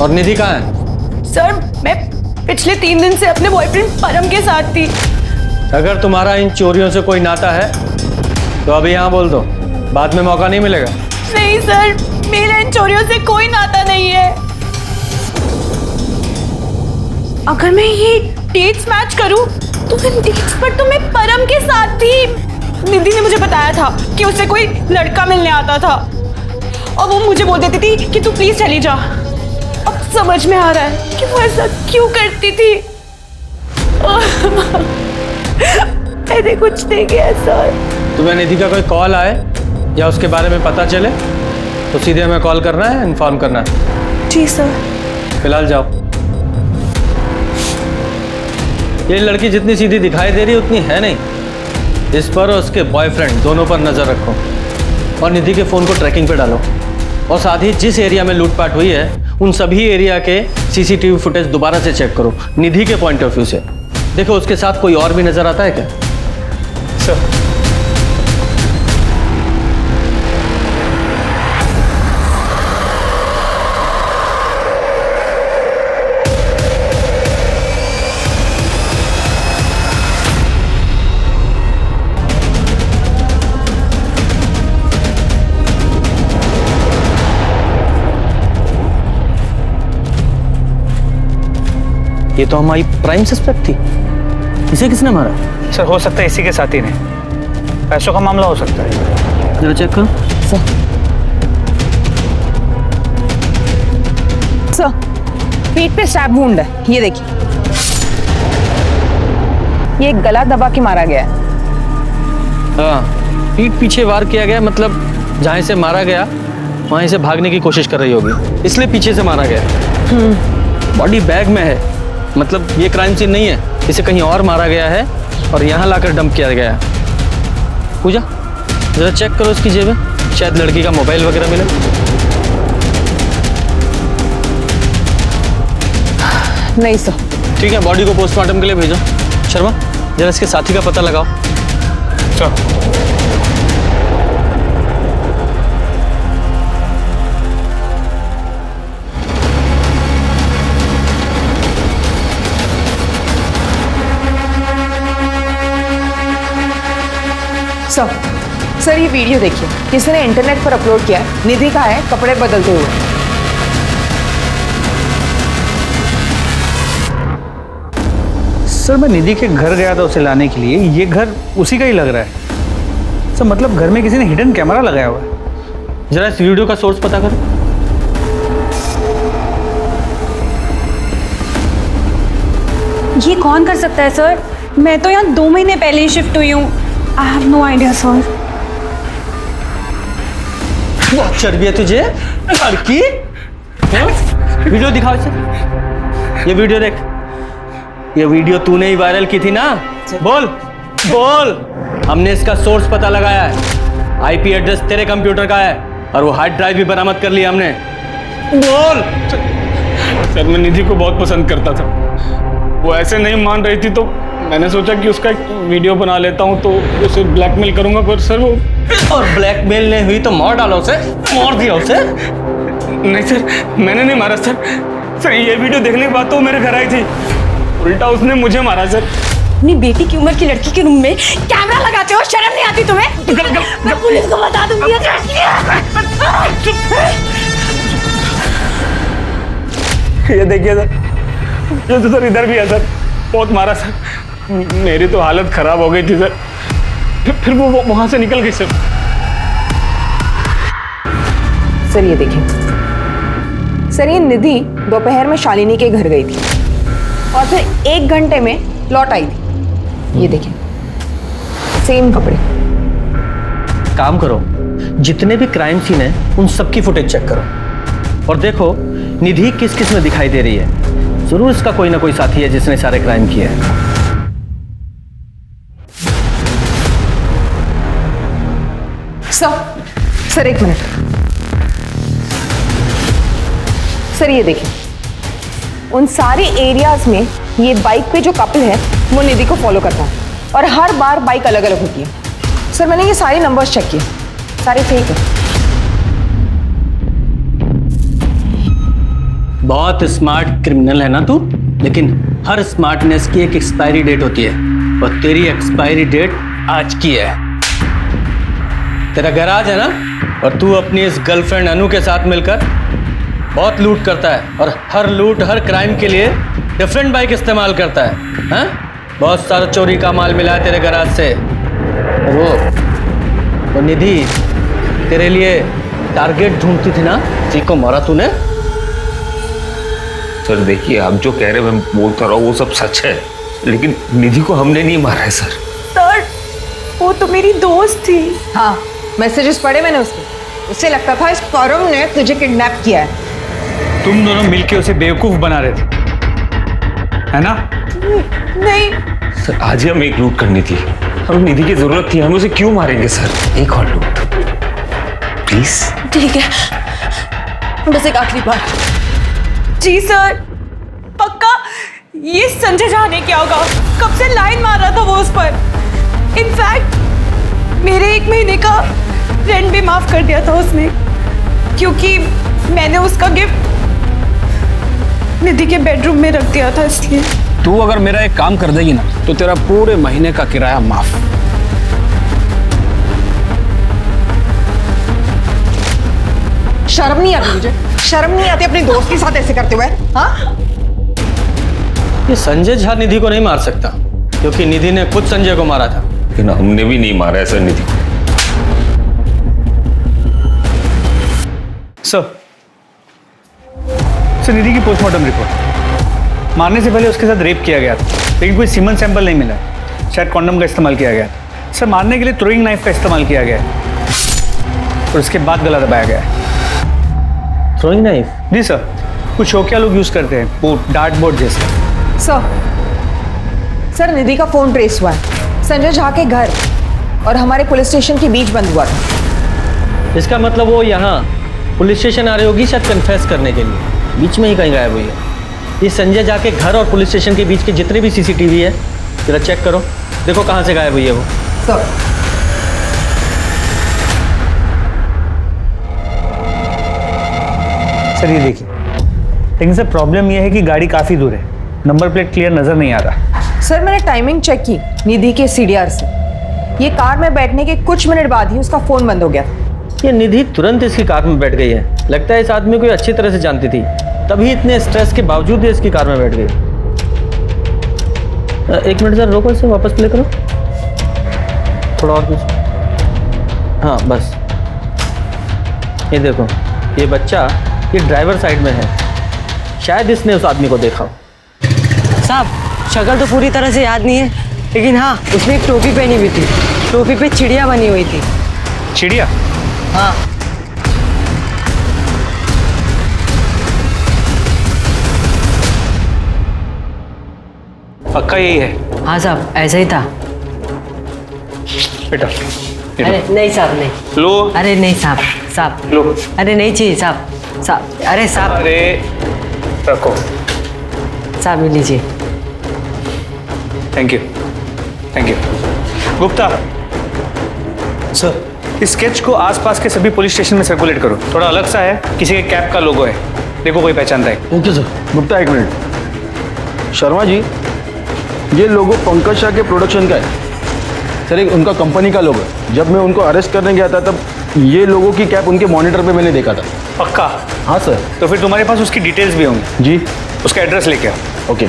और निधि कहाँ है? सर मैं पिछले 3 दिन से अपने बॉयफ्रेंड परम के साथ थी। अगर तुम्हारा इन चोरियों से कोई नाता है तो अभी यहाँ बोल दो, बाद में मौका नहीं मिलेगा। नहीं सर, मेरा इन चोरियों से कोई नाता नहीं है। अगर मैं ये डेट्स मैच करूं तो इन डेट्स पर तो मैं परम के साथ थी। निधि ने मुझे बताया था कि उसे कोई लड़का मिलने आता था और वो मुझे बोल देती थी कि तू प्लीज चली जा। अब समझ में आ रहा है कि वो ऐसा क्यों करती थी। मैंने कुछ नहीं किया सर। तुम्हें निधि का कोई कॉल आए या उसके बारे में पता चले तो सीधे हमें कॉल करना है, इन्फॉर्म करना है। जी सर। फिलहाल जाओ। ये लड़की जितनी सीधी दिखाई दे रही है उतनी है नहीं। इस पर और उसके बॉयफ्रेंड दोनों पर नजर रखो और निधि के फोन को ट्रैकिंग पे डालो और साथ ही जिस एरिया में लूटपाट हुई है उन सभी एरिया के सीसीटीवी फुटेज दोबारा से चेक करो निधि के पॉइंट ऑफ व्यू से। देखो उसके साथ कोई और भी नजर आता है क्या? सर, ये तो हमारी प्राइम सस्पेक्ट थी। इसे किसने मारा? सर हो सकता है इसी के साथी ने। पैसों का मामला हो सकता है। जरा चेक करो। सर, पीठ पे स्टैब वुंड है, ये देखिए। ये गला दबा के मारा गया है। हाँ, पीठ पीछे वार किया गया, मतलब जहाँ से मारा गया वहीं से भागने की कोशिश कर रही होगी, इसलिए पीछे से मारा गया। बॉडी बैग में है, मतलब ये क्राइम सीन नहीं है, इसे कहीं और मारा गया है और यहाँ लाकर डंप किया गया है। पूजा जरा चेक करो इसकी जेब में, शायद लड़की का मोबाइल वगैरह मिले। नहीं सर। ठीक है, बॉडी को पोस्टमार्टम के लिए भेजो। शर्मा जरा इसके साथी का पता लगाओ। सर, सर ये वीडियो देखिए, किसी ने इंटरनेट पर अपलोड किया है। निधि का है कपड़े बदलते हुए। सर मैं निधि के घर गया था उसे लाने के लिए, ये घर उसी का ही लग रहा है। सर मतलब घर में किसी ने हिडन कैमरा लगाया हुआ है। जरा इस वीडियो का सोर्स पता करो। ये कौन कर सकता है सर? मैं तो यहाँ 2 महीने पहले ही शिफ्ट हुई हूँ। I have no idea sir. बहुत चर्बी है तुझे लड़की। वीडियो दिखाओ इसे। ये वीडियो देख, ये वीडियो तूने ही वायरल की थी ना? बोल बोल। हमने इसका सोर्स पता लगाया है, आईपी एड्रेस तेरे कंप्यूटर का है और वो हार्ड ड्राइव भी बरामद कर लिया हमने। बोल। सर मैं निधि को बहुत पसंद करता था, वो ऐसे नहीं मान रही थी तो मैंने सोचा कि उसका एक वीडियो बना लेता हूँ तो उसे ब्लैकमेल करूंगा। पर सर वो और ब्लैकमेल नहीं हुई तो मार डालो उसे, मार दिया उसे। नहीं सर, मैंने नहीं मारा सर। सर ये वीडियो देखने के बाद तो मेरे घर आई थी, उल्टा उसने मुझे मारा सर। अपनी बेटी की उम्र की लड़की के रूम में कैमरा लगाते हो, शर्म नहीं आती तुम्हें? मैं पुलिस को बता दूंगी। ये देखिए सर, ये तो सर इधर भी है सर, बहुत मारा सर। मेरी तो हालत खराब हो गई थी सर, फिर वो वहां से निकल गई सर। सर ये देखिए, सर ये निधि दोपहर में शालिनी के घर गई थी और फिर 1 घंटे में लौट आई थी। ये देखिए, सेम कपड़े। काम करो, जितने भी क्राइम सीन है उन सबकी फुटेज चेक करो और देखो निधि किस किस में दिखाई दे रही है। जरूर इसका कोई ना कोई साथी है जिसने सारे क्राइम किए हैं। सर एक मिनट। सर ये देखिए, उन सारे एरियाज में ये बाइक पे जो कपल है वो निधि को फॉलो करता है और हर बार बाइक अलग अलग होती है। सर मैंने ये सारे नंबर्स चेक किए, सारे फेक है। बहुत स्मार्ट क्रिमिनल है ना तू, लेकिन हर स्मार्टनेस की एक एक्सपायरी डेट होती है और तेरी एक्सपायरी डेट आज की है। तेरा गैराज है ना, और तू अपनी इस गर्लफ्रेंड अनु के साथ मिलकर बहुत लूट करता है और हर लूट हर क्राइम के लिए डिफरेंट बाइक इस्तेमाल करता है। हाँ, बहुत सारा चोरी का माल मिला है तेरे गैराज से। वो निधि तेरे लिए टारगेट ढूंढती थी ना, जी को मारा तूने। सर देखिए, आप जो कह रहे हैं मैं बोलता रहा हूँ वो सब सच है, लेकिन निधि को हमने नहीं मारा है सर। सर वो तो मेरी दोस्त थी। हाँ, मैसेजेस पढ़े मैंने उसके। उससे लगता था इस फॉरम ने तुझे किडनैप किया है। तुम दोनों मिलके उसे बेवकूफ बना रहे थे, है ना? नहीं सर, आज ही हमें एक लूट करनी थी, हमें निधि की जरूरत थी, हम उसे क्यों मारेंगे सर? एक और लूट प्लीज। ठीक है, बस एक आखिरी बार। जी सर, पक्का ये संजय झा ने क्या होगा? कब से लाइन मार रहा था वो उस पर। इनफैक्ट मेरे 1 महीने का रेंट भी माफ कर दिया था उसने, क्योंकि मैंने उसका गिफ्ट निधि के बेडरूम में रख दिया था, इसलिए। तू अगर मेरा एक काम कर देगी ना तो तेरा पूरे महीने का किराया माफ। शर्म नहीं आती तुझे? शर्म नहीं आती अपने दोस्त के साथ ऐसे करते हुए? हाँ, ये संजय झा निधि को नहीं मार सकता, क्योंकि निधि ने खुद संजय को मारा था। लेकिन हमने भी नहीं मारा है सर निधि को। सर निधि की पोस्टमार्टम रिपोर्ट। मारने से पहले उसके साथ रेप किया गया था, लेकिन कोई सीमन सैंपल नहीं मिला। शायद कॉन्डम का इस्तेमाल किया गया था। सर मारने के लिए थ्रोइंग नाइफ का इस्तेमाल किया गया है और उसके बाद गला दबाया गया है। Throwing knife? जी सर, कुछ शौकिया लोग यूज करते हैं, वो डार्ट बोर्ड जैसे। सर निधि का फोन ट्रेस हुआ है। संजय झा के घर और हमारे पुलिस स्टेशन के बीच बंद हुआ था। इसका मतलब वो यहाँ पुलिस स्टेशन आ रही होगी शायद कन्फेस करने के लिए, बीच में ही कहीं गायब हुई है। ये संजय झा के घर और पुलिस स्टेशन के बीच के जितने भी सीसीटीवी है जरा चेक करो, देखो कहाँ से गायब हुई है वो। सर ये देखिए, लेकिन सर प्रॉब्लम ये है कि गाड़ी काफ़ी दूर है, नंबर प्लेट क्लियर नज़र नहीं आ रहा। सर मैंने टाइमिंग चेक की निधि के CDR से। ये कार में बैठने के कुछ मिनट बाद ही उसका फोन बंद हो गया। ये निधि तुरंत इसकी कार में बैठ गई है। लगता है इस आदमी को अच्छी तरह से जानती थी, तभी इतने स्ट्रेस के बावजूद इसकी कार में बैठ गई। 1 मिनट सर रोको, इसे वापस प्ले करो थोड़ा और कुछ। हाँ बस, ये देखो, ये बच्चा ये ड्राइवर साइड में है, शायद इसने उस आदमी को देखा। साहब शक्ल तो पूरी तरह से याद नहीं है, लेकिन हाँ उसने एक टोपी पहनी हुई थी, टोपी पे चिड़िया बनी हुई थी। चिड़िया? हाँ। पक्का यही है? हाँ साहब ऐसा ही था। बेटा अरे नहीं साहब नहीं। लो। अरे नहीं साहब, साहब लो। अरे नहीं चाहिए साहब, साहब अरे साहब। अरे रखो साहब, ये लीजिए। Thank you, thank you. Gupta sir, इस स्केच को आसपास के सभी पुलिस स्टेशन में सर्कुलेट करो। थोड़ा अलग सा है, किसी के कैप का लोगो है, देखो कोई पहचानता है। Okay sir. गुप्ता एक मिनट। शर्मा जी, ये लोगो पंकज शाह के प्रोडक्शन का है सर, एक उनका कंपनी का लोगो है। जब मैं उनको अरेस्ट करने गया था तब ये लोगों की कैप उनके मॉनिटर पे मैंने देखा था। पक्का? हाँ सर। तो फिर तुम्हारे पास उसकी डिटेल्स भी होंगी? जी। उसका एड्रेस लेके आओ। ओके।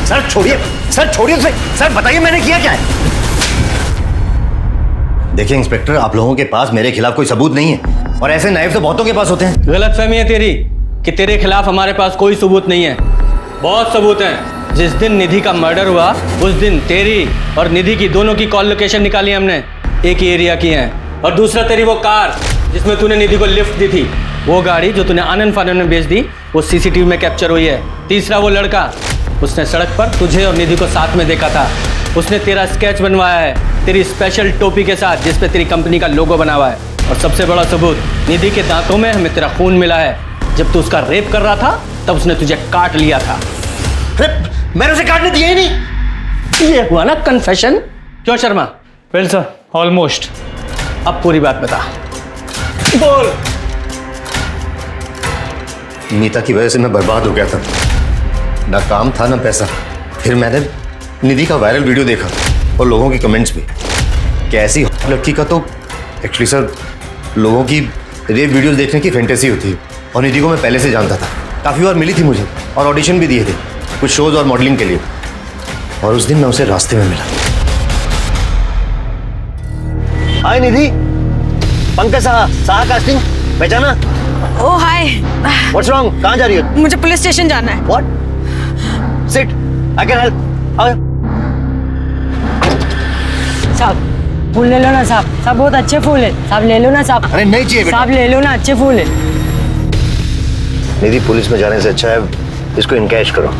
सर छोड़िए, सर छोड़िए उसे। सर बताइए मैंने किया क्या है? देखिए इंस्पेक्टर, आप लोगों के पास मेरे खिलाफ कोई सबूत नहीं है और ऐसे नाइफ तो बहुतों के पास होते हैं। गलतफहमी है तेरी कि तेरे खिलाफ हमारे पास कोई सबूत नहीं है। बहुत सबूत हैं। जिस दिन निधि का मर्डर हुआ उस दिन तेरी और निधि की दोनों की कॉल लोकेशन निकाली हमने, एक ही एरिया की है। और दूसरा तेरी वो कार जिसमें तूने निधि को लिफ्ट दी थी, वो गाड़ी जो तूने आनंद फानन में बेच दी वो सीसीटीवी में कैप्चर हुई है। तीसरा वो लड़का, उसने सड़क पर तुझे और निधि को साथ में देखा था। उसने तेरा स्केच बनवाया है तेरी स्पेशल टोपी के साथ जिस पे तेरी कंपनी का लोगो बना हुआ है। और सबसे बड़ा सबूत, निधि के दांतों में हमें तेरा खून मिला है। जब तू उसका रेप कर रहा था तब उसने तुझे काट लिया था। मैंने उसे काटने दिया ही नहीं। ये हुआ ना कन्फेशन। क्यों शर्मा? Well sir, almost. अब पूरी बात बता। बोल। नीता की वजह से मैं बर्बाद हो गया था, ना काम था ना पैसा। फिर मैंने निधि का वायरल वीडियो देखा और लोगों की कमेंट्स भी। कैसी लड़की का तो एक्चुअली सर लोगों की रेप वीडियोस देखने की फैंटेसी होती है। और निधि को मैं पहले से जानता था, काफ़ी बार मिली थी मुझे और ऑडिशन भी दिए थे कुछ शोज और मॉडलिंग के लिए। और उस दिन मैं उसे रास्ते में मिला। हाय निधि, पंकज साहा कास्टिंग, पहचाना? Oh hi. What's wrong? कहाँ जा रही है? मुझे पुलिस स्टेशन जाना है। What? Sit, I can help. आओ। साहब फूल ले लो ना साहब, साहब बहुत अच्छे फूल है साहब, ले लो ना साहब। अरे नहीं चाहिए बेटा। साहब ले लो ना, अच्छे फूल है। निधि, पुलिस में जाने से अच्छा है इसको इनकैश करो।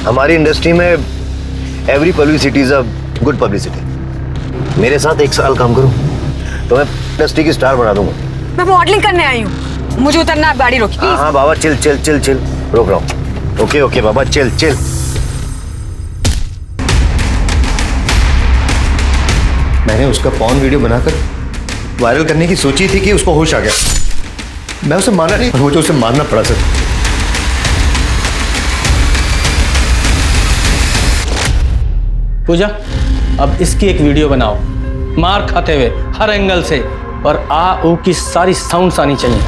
हमारी इंडस्ट्री में every publicity is a good publicity. मेरे साथ 1 साल काम करो तो मैं इंडस्ट्री की स्टार बना दूंगा। मैं मॉडलिंग करने आई हूँ, मुझे उतरना, आप गाड़ी रोकी प्लीज। हाँ बाबा, चिल चिल चिल चिल, रोक रहा हूँ। ओके ओके बाबा, चिल चिल। मैंने उसका पॉर्न वीडियो बनाकर वायरल करने की सोची थी कि उसको होश आ गया। मैं उसे मारा नहीं और मुझे उसे मारना पड़ा सर। पूजा, अब इसकी एक वीडियो बनाओ मार खाते हुए हर एंगल से, और आ ऊ की सारी साउंड्स आनी चाहिए।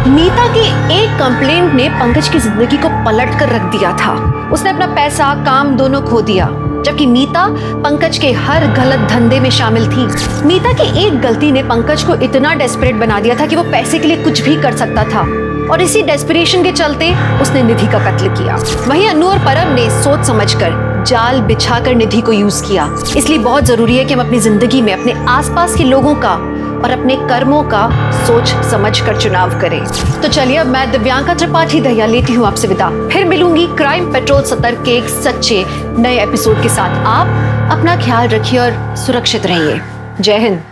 नीता की एक कंप्लेंट ने पंकज की जिंदगी को पलट कर रख दिया था। उसने अपना पैसा काम दोनों खो दिया, जबकि नीता पंकज के हर गलत धंधे में शामिल थी। नीता की एक गलती ने पंकज को इतना डेस्परेट बना दिया था कि वो पैसे के लिए कुछ भी कर सकता था, और इसी डेस्परेशन के चलते उसने निधि का कत्ल किया। वहीं अनु और परम ने सोच समझकर जाल बिछाकर निधि को यूज किया। इसलिए बहुत जरूरी है कि हम अपनी जिंदगी में अपने आसपास के लोगों का और अपने कर्मों का सोच समझ कर चुनाव करें। तो चलिए, अब मैं दिव्यांका त्रिपाठी दहिया लेती हूँ आपसे विदा। फिर मिलूंगी क्राइम पेट्रोल सतर्क के एक सच्चे नए एपिसोड के साथ। आप अपना ख्याल रखिए और सुरक्षित रहिए। जय हिंद।